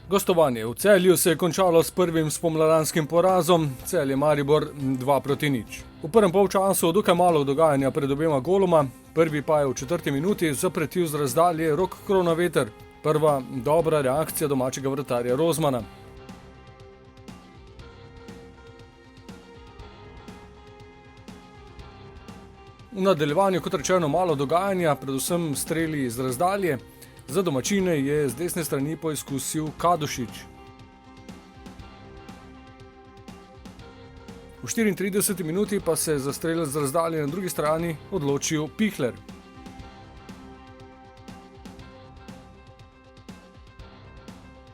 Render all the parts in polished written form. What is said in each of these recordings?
Gostovanje v Celju se je končalo s prvim spomladanskim porazom, Celje Maribor 2:0. V prvem polčasu dokaj malo dogajanja pred obema goloma, prvi pa je v 4. minuti zapretil z razdalje Rok Kronaveter. Prva dobra reakcija domačega vratarja Rozmana. V nadaljevanju, kot rečeno, malo dogajanja, predvsem streli iz razdalje. Za domačine je z desne strani poizkusil Kadušič. V 34. minuti pa se je za strel z razdalje na drugi strani odločil Pihler.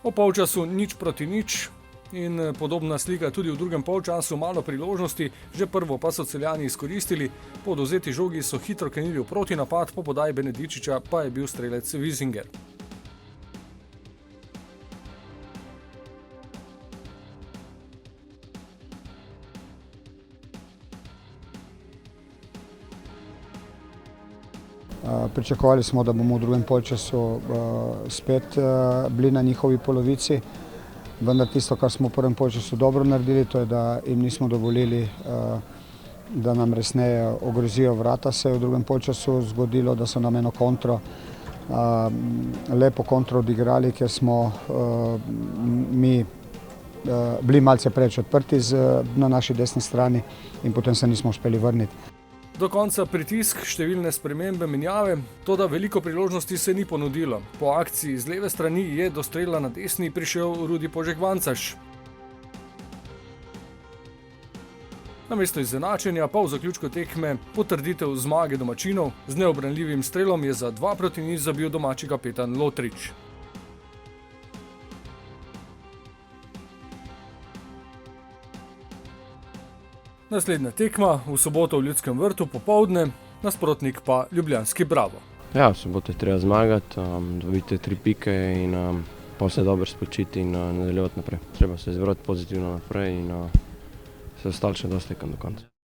O polčasu 0:0 in podobna slika tudi v drugem polčasu, malo priložnosti, že prvo pa so Celjani izkoristili, po odvzeti žogi so hitro krenili v protinapad, po podaji Benedičiča pa je bil strelec Wiesinger. Pričakovali smo, da bomo v drugem polčasu spet bili na njihovi polovici, vendar tisto, kar smo v prvem polčasu dobro naredili, to je, da jim nismo dovolili, da nam resneje ogrozijo vrata. Se je v drugem polčasu zgodilo, da so nam eno kontro, lepo kontro odigrali, ker smo mi bili malce preveč odprti na naši desni strani in potem se nismo uspeli vrniti. Do konca pritisk, številne spremembe, menjave, toda veliko priložnosti se ni ponudilo. Po akciji z leve strani je do strela na desni prišel Rudi Požek-Vancaš. Namesto izenačenja pa v zaključku tekme potrditev zmage domačinov, z neubranljivim strelom je za 2:0 zabil domači kapetan Lotrič. Naslednja tekma v soboto v Ljudskem vrtu popoldne, nasprotnik pa ljubljanski Bravo. Ja, v soboto je treba zmagati, dobiti 3 pike in pa se dobro spočiti in nadaljevati naprej. Treba se izvrati pozitivno naprej in se ostalo še dosti tekem do konca.